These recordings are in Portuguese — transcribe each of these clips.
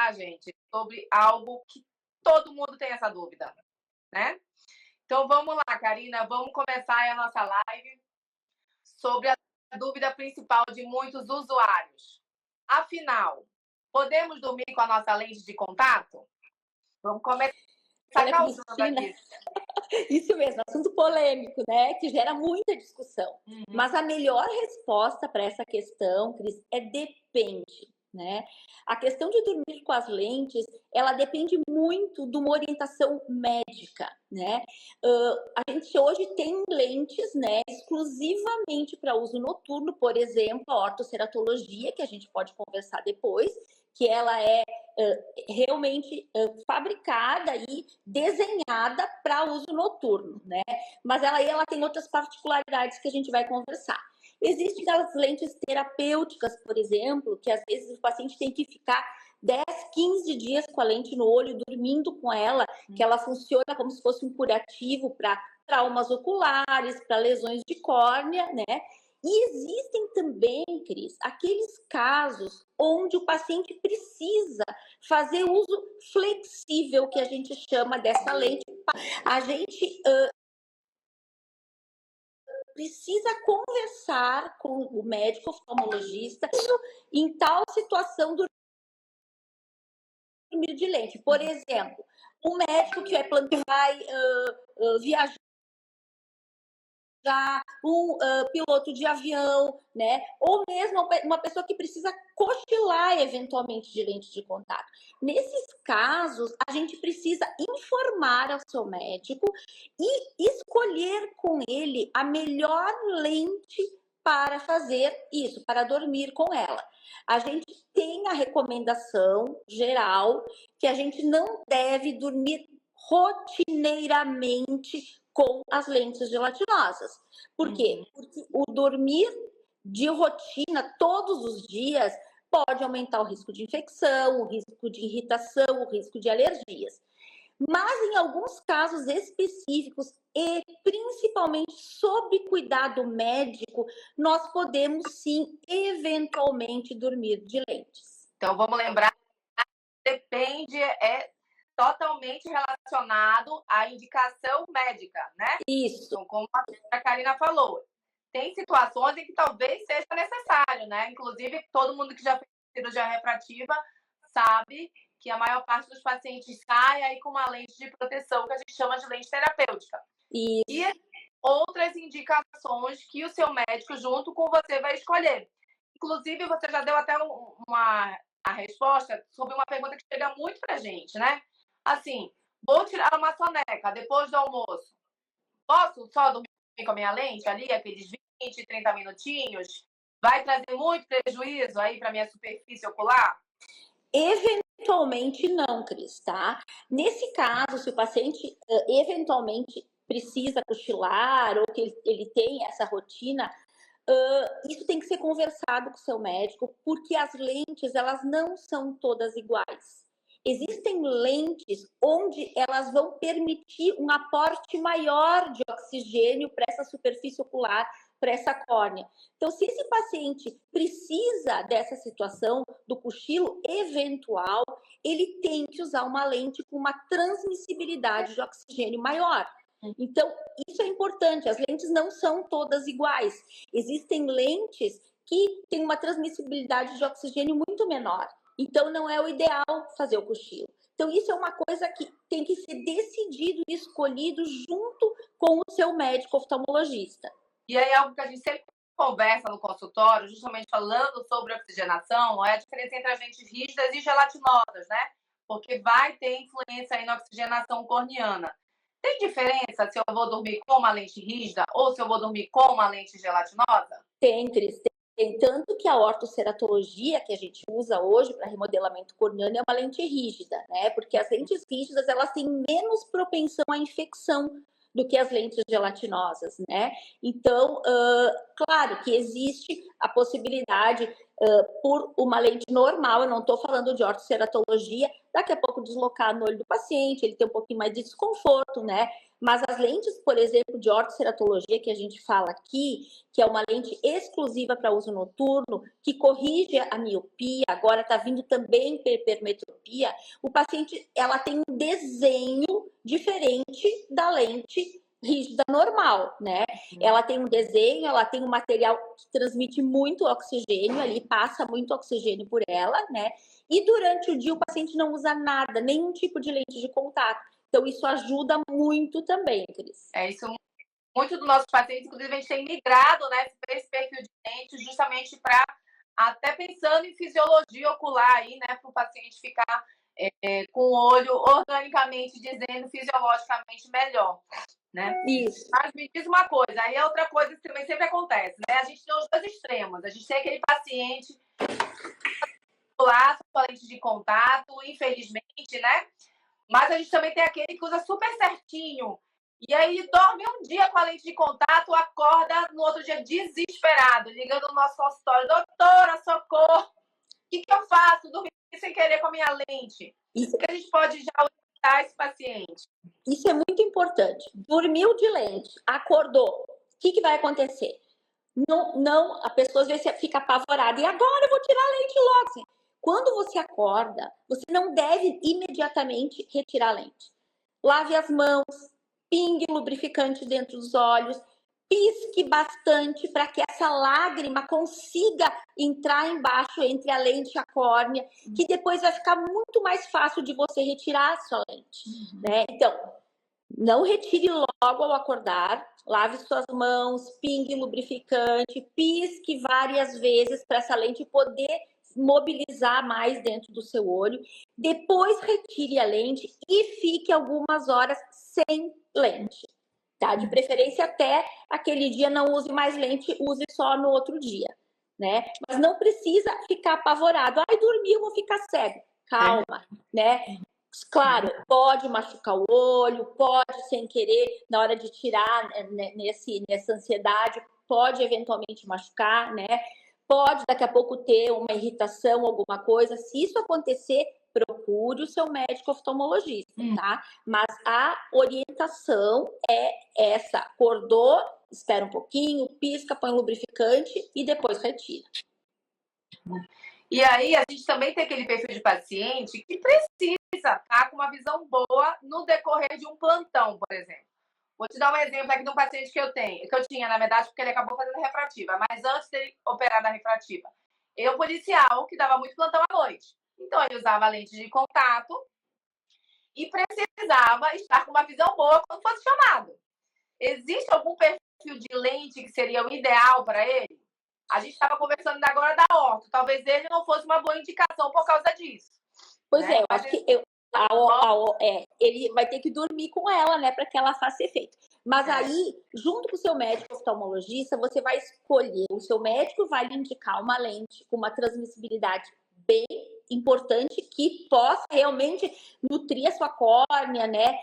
conversar, gente, sobre algo que todo mundo tem essa dúvida, né? Então vamos lá, Karina, vamos começar a nossa live sobre a dúvida principal de muitos usuários. Afinal, podemos dormir com a nossa lente de contato? Vamos começar causando aqui. Isso mesmo, assunto polêmico, né? Que gera muita discussão. Mas a melhor resposta para essa questão, Cris, é depende, né? A questão de dormir com as lentes, ela depende muito de uma orientação médica, né? A gente hoje tem lentes, né, exclusivamente para uso noturno, por exemplo, a ortoceratologia, que a gente pode conversar depois, que ela é realmente fabricada e desenhada para uso noturno, né? Mas ela tem outras particularidades que a gente vai conversar. Existem as lentes terapêuticas, por exemplo, que às vezes o paciente tem que ficar 10, 15 dias com a lente no olho, dormindo com ela, que ela funciona como se fosse um curativo para traumas oculares, para lesões de córnea, né? E existem também, Cris, aqueles casos onde o paciente precisa fazer uso flexível, que a gente chama dessa lente. A gente precisa conversar com o médico oftalmologista em tal situação do dormir de lente. Por exemplo, o médico que é plantão vai viajar, um piloto de avião, né? Ou mesmo uma pessoa que precisa cochilar eventualmente de lente de contato. Nesses casos, a gente precisa informar ao seu médico e escolher com ele a melhor lente para fazer isso, para dormir com ela. A gente tem a recomendação geral que a gente não deve dormir rotineiramente com as lentes gelatinosas. Por quê? Porque o dormir de rotina todos os dias pode aumentar o risco de infecção, o risco de irritação, o risco de alergias. Mas em alguns casos específicos e principalmente sob cuidado médico, nós podemos sim, eventualmente, dormir de lentes. Então vamos lembrar, depende, totalmente relacionado à indicação médica, né? Isso. Então, como a Karina falou, tem situações em que talvez seja necessário, né? Inclusive, todo mundo que já fez cirurgia refrativa sabe que a maior parte dos pacientes sai aí com uma lente de proteção que a gente chama de lente terapêutica. Isso. E outras indicações que o seu médico, junto com você, vai escolher. Inclusive, você já deu até a resposta sobre uma pergunta que chega muito pra gente, né? Assim, vou tirar uma soneca depois do almoço. Posso só dormir com a minha lente ali, aqueles 20, 30 minutinhos? Vai trazer muito prejuízo aí para minha superfície ocular? Eventualmente não, Cris, tá? Nesse caso, se o paciente eventualmente precisa cochilar ou que ele tem essa rotina, isso tem que ser conversado com o seu médico, porque as lentes, elas não são todas iguais. Existem lentes onde elas vão permitir um aporte maior de oxigênio para essa superfície ocular, para essa córnea. Então, se esse paciente precisa dessa situação do cochilo eventual, ele tem que usar uma lente com uma transmissibilidade de oxigênio maior. Então, isso é importante, as lentes não são todas iguais. Existem lentes que têm uma transmissibilidade de oxigênio muito menor. Então, não é o ideal fazer o cochilo. Então, isso é uma coisa que tem que ser decidido e escolhido junto com o seu médico oftalmologista. E aí, algo que a gente sempre conversa no consultório, justamente falando sobre oxigenação, é a diferença entre as lentes rígidas e gelatinosas, né? Porque vai ter influência aí na oxigenação corneana. Tem diferença se eu vou dormir com uma lente rígida ou se eu vou dormir com uma lente gelatinosa? Tem, Cris. Tem tanto que a ortoceratologia que a gente usa hoje para remodelamento corneano é uma lente rígida, né? Porque as lentes rígidas, elas têm menos propensão à infecção do que as lentes gelatinosas, né? Então, claro que existe a possibilidade por uma lente normal, eu não estou falando de ortoceratologia, daqui a pouco deslocar no olho do paciente, ele tem um pouquinho mais de desconforto, né? Mas as lentes, por exemplo, de ortoceratologia que a gente fala aqui, que é uma lente exclusiva para uso noturno, que corrige a miopia, agora está vindo também hipermetropia, o paciente, ela tem um desenho diferente da lente rígida normal, né? Ela tem um desenho, ela tem um material que transmite muito oxigênio ali, passa muito oxigênio por ela, né? E durante o dia o paciente não usa nada, nenhum tipo de lente de contato. Então isso ajuda muito também, Cris. Isso, muitos dos nossos pacientes, inclusive, a gente tem migrado, né, para esse perfil de lente, justamente para, até pensando em fisiologia ocular aí, né, para o paciente ficar com o olho organicamente dizendo, fisiologicamente melhor, né? Isso. Mas me diz uma coisa, aí é outra coisa que também sempre acontece, né? A gente tem os dois extremos, a gente tem aquele paciente lá, com lente de contato, infelizmente, né? Mas a gente também tem aquele que usa super certinho. E aí ele dorme um dia com a lente de contato, acorda no outro dia desesperado, ligando no nosso consultório, doutora, socorro, o que eu faço? Dormi sem querer com a minha lente. Isso que a gente pode já orientar esse paciente. Isso é muito importante. Dormiu de lente, acordou, o que vai acontecer? Não, a pessoa às vezes fica apavorada. E agora eu vou tirar a lente logo. Assim, quando você acorda, você não deve imediatamente retirar a lente. Lave as mãos, pingue lubrificante dentro dos olhos, pisque bastante para que essa lágrima consiga entrar embaixo entre a lente e a córnea, que depois vai ficar muito mais fácil de você retirar a sua lente, né? Então, não retire logo ao acordar, lave suas mãos, pingue lubrificante, pisque várias vezes para essa lente poder mobilizar mais dentro do seu olho. Depois retire a lente e fique algumas horas sem lente, tá? De preferência até aquele dia não use mais lente, use só no outro dia, né? Mas não precisa ficar apavorado. Ai, dormi, eu vou ficar cego. Calma, né? Claro, pode machucar o olho, pode sem querer, na hora de tirar nessa ansiedade, pode eventualmente machucar, né? Pode daqui a pouco ter uma irritação, alguma coisa. Se isso acontecer, procure o seu médico oftalmologista, tá? Mas a orientação é essa: acordou, espera um pouquinho, pisca, põe um lubrificante e depois retira. E aí, a gente também tem aquele perfil de paciente que precisa estar com uma visão boa no decorrer de um plantão, por exemplo. Vou te dar um exemplo aqui de um paciente que eu tinha, na verdade, porque ele acabou fazendo refrativa, mas antes de operar da refrativa. Eu, policial, que dava muito plantão à noite. Então, ele usava lente de contato e precisava estar com uma visão boa quando fosse chamado. Existe algum perfil de lente que seria o ideal para ele? A gente estava conversando agora da orto. Talvez ele não fosse uma boa indicação por causa disso. Pois né? Eu acho que ele vai ter que dormir com ela, né, para que ela faça efeito. Mas aí, junto com o seu médico oftalmologista, você vai escolher, o seu médico vai lhe indicar uma lente com uma transmissibilidade bem importante que possa realmente nutrir a sua córnea, né,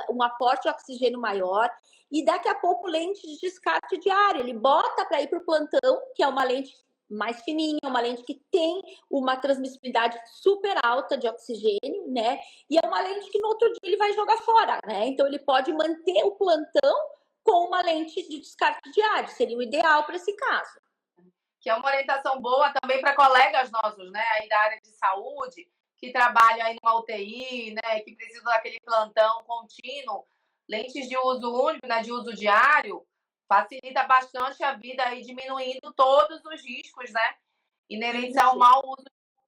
um aporte de oxigênio maior. E daqui a pouco lente de descarte diário, ele bota para ir para o plantão, que é uma lente mais fininha, uma lente que tem uma transmissibilidade super alta de oxigênio, né? E é uma lente que no outro dia ele vai jogar fora, né? Então ele pode manter o plantão com uma lente de descarte diário, seria o ideal para esse caso. Que é uma orientação boa também para colegas nossos, né? Aí da área de saúde, que trabalham aí numa UTI, né? Que precisam daquele plantão contínuo, lentes de uso único, né? De uso diário, facilita bastante a vida aí, diminuindo todos os riscos, né? Inerentes ao mau uso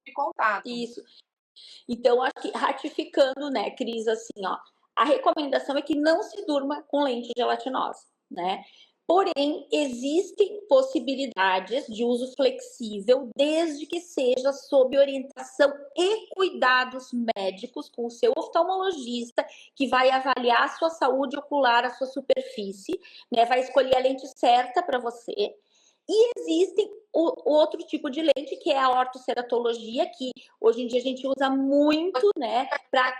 de contato. Isso. Então, acho que ratificando, né, Cris, assim, ó, a recomendação é que não se durma com lente gelatinosa, né? Porém, existem possibilidades de uso flexível, desde que seja sob orientação e cuidados médicos com o seu oftalmologista, que vai avaliar a sua saúde ocular, a sua superfície, né? Vai escolher a lente certa para você. E existem outro tipo de lente, que é a ortoceratologia, que hoje em dia a gente usa muito, né, para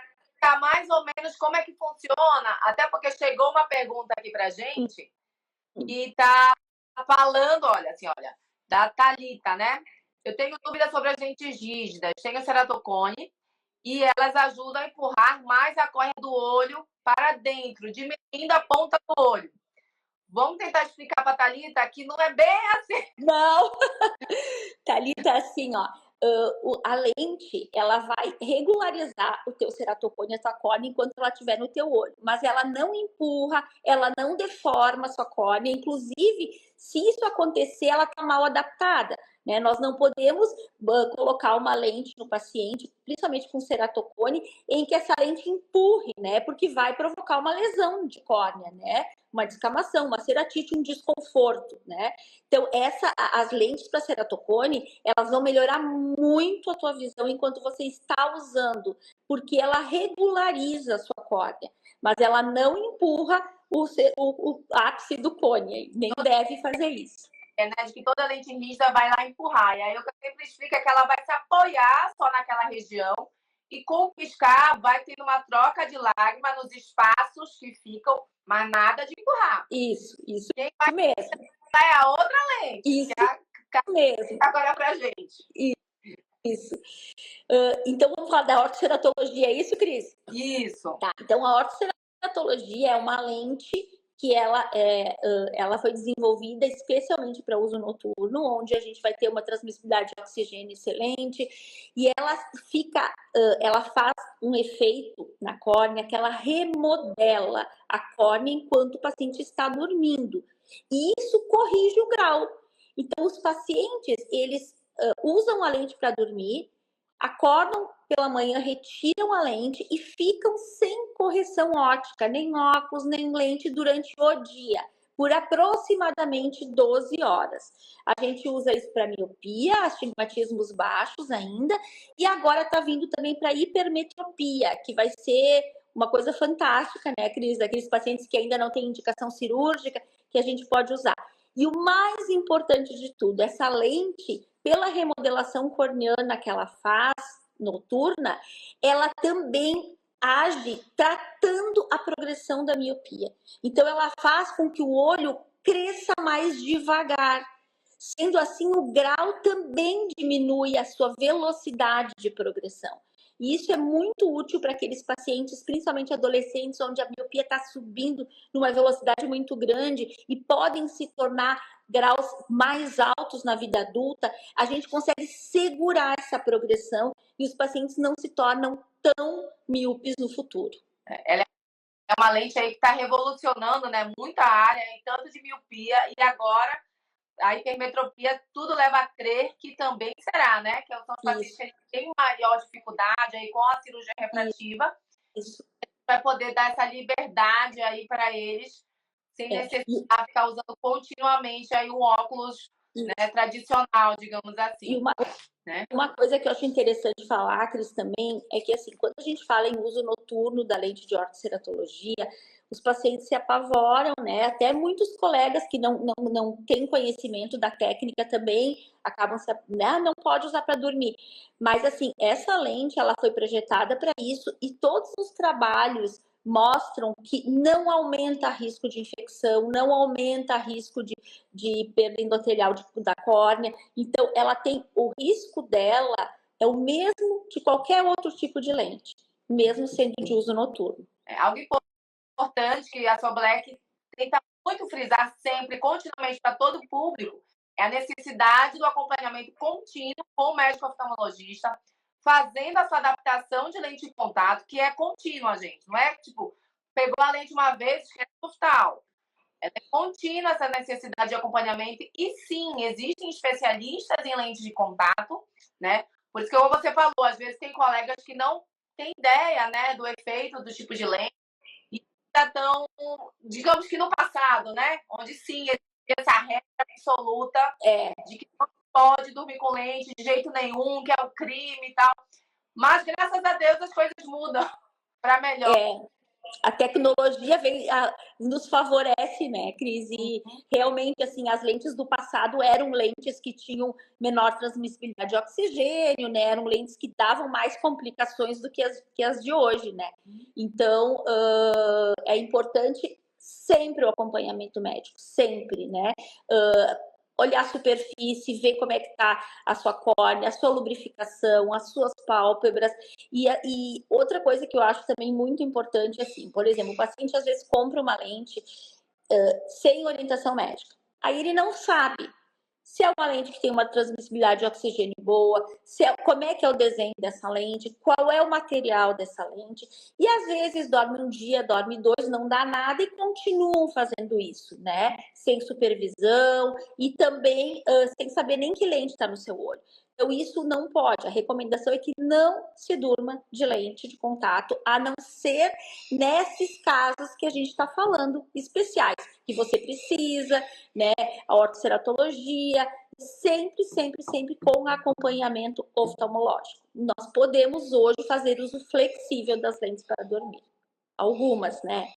explicar mais ou menos como é que funciona, até porque chegou uma pergunta aqui pra gente e tá falando, olha, assim, olha, da Thalita, né? Eu tenho dúvidas sobre as lentes rígidas, tenho ceratocone e elas ajudam a empurrar mais a córnea do olho para dentro, diminuindo a ponta do olho. Vamos tentar explicar para a Thalita que não é bem assim. Não, Thalita, assim, ó, a lente, ela vai regularizar o teu ceratocone e a tua córnea enquanto ela estiver no teu olho, mas ela não empurra, ela não deforma a sua córnea, inclusive, se isso acontecer, ela está mal adaptada, né? Nós não podemos colocar uma lente no paciente, principalmente com ceratocone, em que essa lente empurre, né? Porque vai provocar uma lesão de córnea, né? Uma descamação, uma ceratite, um desconforto, né? Então, as lentes para ceratocone, elas vão melhorar muito a tua visão enquanto você está usando, porque ela regulariza a sua córnea, mas ela não empurra o ápice do cone, nem deve fazer isso. Né, de que toda lente rígida vai lá empurrar. E aí eu sempre explico que ela vai se apoiar só naquela região e com o piscar vai tendo uma troca de lágrima nos espaços que ficam, mas nada de empurrar. Isso Quem vai mesmo. É a outra lente. Isso mesmo. Agora pra gente. Isso. Então, vamos falar da ortoceratologia, é isso, Cris? Isso. Tá, então a ortoceratologia é uma lente que ela foi desenvolvida especialmente para uso noturno, onde a gente vai ter uma transmissibilidade de oxigênio excelente, e ela faz um efeito na córnea que ela remodela a córnea enquanto o paciente está dormindo. E isso corrige o grau. Então, os pacientes, eles usam a lente para dormir, acordam pela manhã, retiram a lente e ficam sem correção óptica, nem óculos, nem lente durante o dia, por aproximadamente 12 horas. A gente usa isso para miopia, astigmatismos baixos ainda, e agora está vindo também para hipermetropia, que vai ser uma coisa fantástica, né, Cris? Aqueles pacientes que ainda não têm indicação cirúrgica, que a gente pode usar. E o mais importante de tudo, essa lente, pela remodelação corneana que ela faz, noturna, ela também age tratando a progressão da miopia. Então, ela faz com que o olho cresça mais devagar. Sendo assim, o grau também diminui a sua velocidade de progressão. E isso é muito útil para aqueles pacientes, principalmente adolescentes, onde a miopia está subindo numa velocidade muito grande e podem se tornar graus mais altos na vida adulta. A gente consegue segurar essa progressão e os pacientes não se tornam tão míopes no futuro. Ela é uma lente aí que está revolucionando, né, muita área, tanto de miopia, e agora a hipermetropia, tudo leva a crer que também será, né? Que são os pacientes que têm maior dificuldade aí com a cirurgia refrativa. Isso. Vai poder dar essa liberdade aí para eles, sem necessitar ficar usando continuamente aí um óculos, né, tradicional, digamos assim. E uma coisa que eu acho interessante falar, Cris, também, é que assim, quando a gente fala em uso noturno da lente de ortoceratologia, os pacientes se apavoram, né? Até muitos colegas que não têm conhecimento da técnica também acabam não pode usar para dormir. Mas assim, essa lente, ela foi projetada para isso e todos os trabalhos mostram que não aumenta risco de infecção, não aumenta risco de perda endotelial da córnea. Então, ela tem o risco dela é o mesmo de qualquer outro tipo de lente, mesmo sendo de uso noturno. Algo importante que a Soblack tenta muito frisar sempre, continuamente para todo o público, é a necessidade do acompanhamento contínuo com o médico oftalmologista, fazendo essa adaptação de lente de contato, que é contínua, gente. Não é tipo, pegou a lente uma vez, esquece o oftal. É contínua essa necessidade de acompanhamento. E sim, existem especialistas em lente de contato, né? Por isso que você falou, às vezes tem colegas que não têm ideia, né, do efeito do tipo de lente e ainda estão, digamos que no passado, né? Onde sim, existe essa regra absoluta de que não pode dormir com lente de jeito nenhum, que é um crime e tal. Mas, graças a Deus, as coisas mudam para melhor. A tecnologia nos favorece, né, Cris? E realmente, assim, as lentes do passado eram lentes que tinham menor transmissibilidade de oxigênio, né? Eram lentes que davam mais complicações do que as de hoje, né? Então, é importante sempre o acompanhamento médico, sempre, né? Olhar a superfície, ver como é que tá a sua córnea, a sua lubrificação, as suas pálpebras. E outra coisa que eu acho também muito importante, assim, por exemplo, o paciente às vezes compra uma lente sem orientação médica. Aí ele não sabe se é uma lente que tem uma transmissibilidade de oxigênio boa, como é que é o desenho dessa lente, qual é o material dessa lente. E às vezes dorme um dia, dorme dois, não dá nada e continuam fazendo isso, né? Sem supervisão e também sem saber nem que lente está no seu olho. Então, isso não pode. A recomendação é que não se durma de lente de contato, a não ser nesses casos que a gente está falando, especiais, que você precisa, né? A ortoceratologia, sempre com acompanhamento oftalmológico. Nós podemos hoje fazer uso flexível das lentes para dormir. Algumas, né?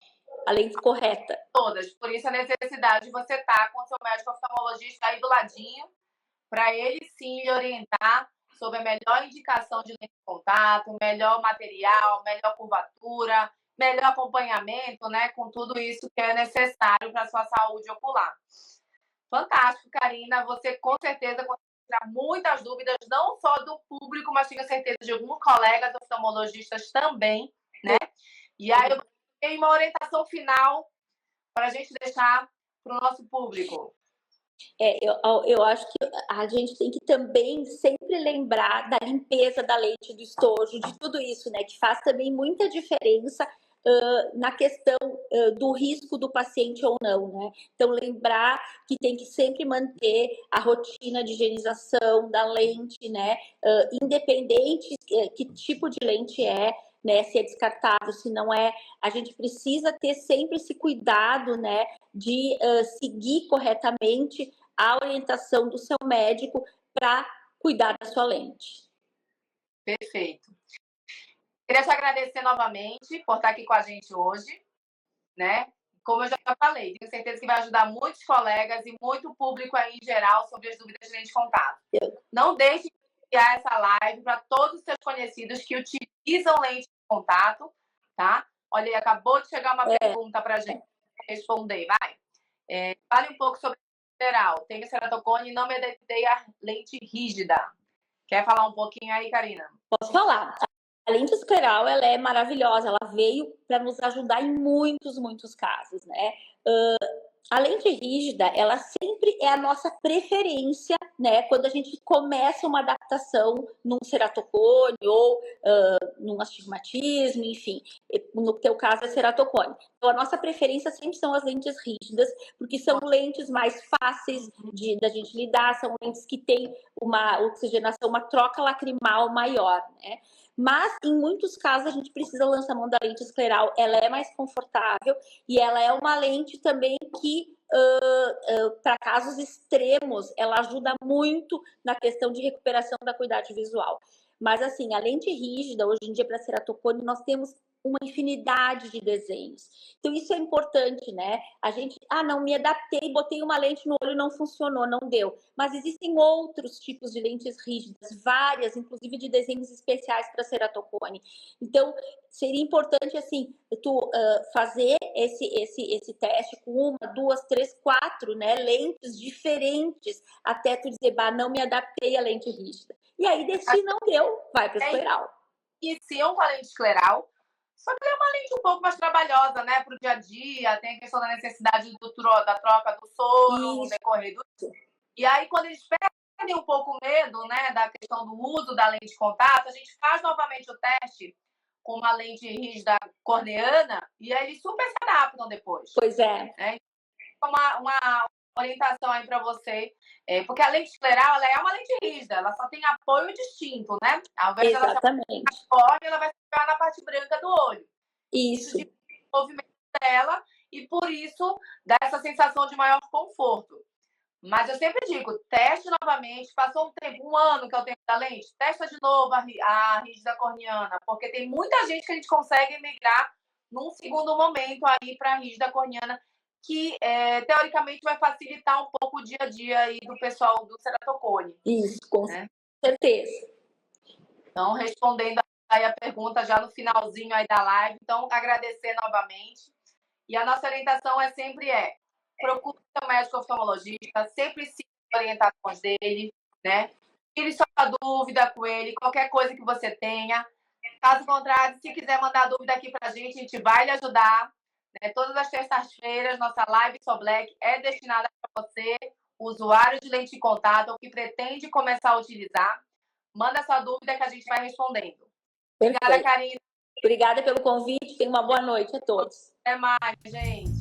A lente correta. Todas. Por isso a necessidade de você estar com o seu médico oftalmologista aí do ladinho, para ele sim lhe orientar sobre a melhor indicação de lente de contato, melhor material, melhor curvatura, melhor acompanhamento, né, com tudo isso que é necessário para a sua saúde ocular. Fantástico, Karina. Você com certeza conseguiu tirar muitas dúvidas, não só do público, mas tenho certeza de alguns colegas oftalmologistas também, né? E aí eu tenho uma orientação final para a gente deixar para o nosso público. Eu acho que a gente tem que também sempre lembrar da limpeza da lente, do estojo, de tudo isso, né? Que faz também muita diferença na questão do risco do paciente ou não, né? Então, lembrar que tem que sempre manter a rotina de higienização da lente, né? Independente que tipo de lente é, né? Se é descartável, se não é, a gente precisa ter sempre esse cuidado, né? De seguir corretamente a orientação do seu médico para cuidar da sua lente. Perfeito. Queria te agradecer novamente por estar aqui com a gente hoje, né? Como eu já falei, tenho certeza que vai ajudar muitos colegas e muito público aí em geral sobre as dúvidas de lente de contato. Não deixe de enviar essa live para todos os seus conhecidos que utilizam lente de contato, tá? Olha, acabou de chegar uma pergunta para a gente responder, vai. Fale um pouco sobre a geral. Tenho ceratocone e não me adaptei à lente rígida. Quer falar um pouquinho aí, Karina? Posso falar. A lente escleral, ela é maravilhosa. Ela veio para nos ajudar em muitos casos, né? A lente rígida, ela sempre é a nossa preferência, né? Quando a gente começa uma adaptação num ceratocone ou num astigmatismo, enfim. No teu caso é ceratocone. Então, a nossa preferência sempre são as lentes rígidas, porque são lentes mais fáceis da gente lidar, são lentes que têm uma oxigenação, uma troca lacrimal maior, né? Mas, em muitos casos, a gente precisa lançar a mão da lente escleral. Ela é mais confortável e ela é uma lente também que, para casos extremos, ela ajuda muito na questão de recuperação da acuidade visual. Mas, assim, a lente rígida, hoje em dia, para ceratocone, nós temos uma infinidade de desenhos. Então, isso é importante, né? A gente, não me adaptei, botei uma lente no olho, não funcionou, não deu. Mas existem outros tipos de lentes rígidas, várias, inclusive de desenhos especiais para ceratocone. Então, seria importante, assim, tu fazer esse teste com uma, duas, três, quatro, né, lentes diferentes, até tu dizer, não me adaptei à lente rígida. E aí, se não deu, vai para escleral. Iniciam com a lente escleral, só que é uma lente um pouco mais trabalhosa, né, para o dia a dia, tem a questão da necessidade da troca do soro no decorrer do dia. E aí, quando eles perdem um pouco o medo, né, da questão do uso da lente de contato, a gente faz novamente o teste com uma lente rígida corneana e aí eles super se adaptam depois. Pois é. Uma orientação aí para você, porque a lente escleral, ela é uma lente rígida, ela só tem apoio distinto, né? Ao invés Exatamente. dela se apoiar, ela vai ficar na parte branca do olho. Isso. Isso o movimento dela e por isso dá essa sensação de maior conforto. Mas eu sempre digo, teste novamente, passou um tempo, um ano que é o tempo da lente, testa de novo a rígida corneana, porque tem muita gente que a gente consegue migrar num segundo momento aí para a rígida corneana, que teoricamente vai facilitar um pouco o dia a dia aí do pessoal do ceratocone. Isso, com certeza. Então, respondendo aí a pergunta já no finalzinho aí da live, então agradecer novamente. E a nossa orientação sempre procure seu médico oftalmologista, sempre siga as orientações dele, né? Tire sua dúvida com ele, qualquer coisa que você tenha. Caso contrário, se quiser mandar dúvida aqui pra gente, a gente vai lhe ajudar. Né? Todas as terças-feiras, nossa live So Black é destinada para você, usuário de lente de contato ou que pretende começar a utilizar. Manda sua dúvida que a gente vai respondendo. Obrigada, Karina. Obrigada pelo convite. Tenha uma boa noite a todos. Até mais, gente.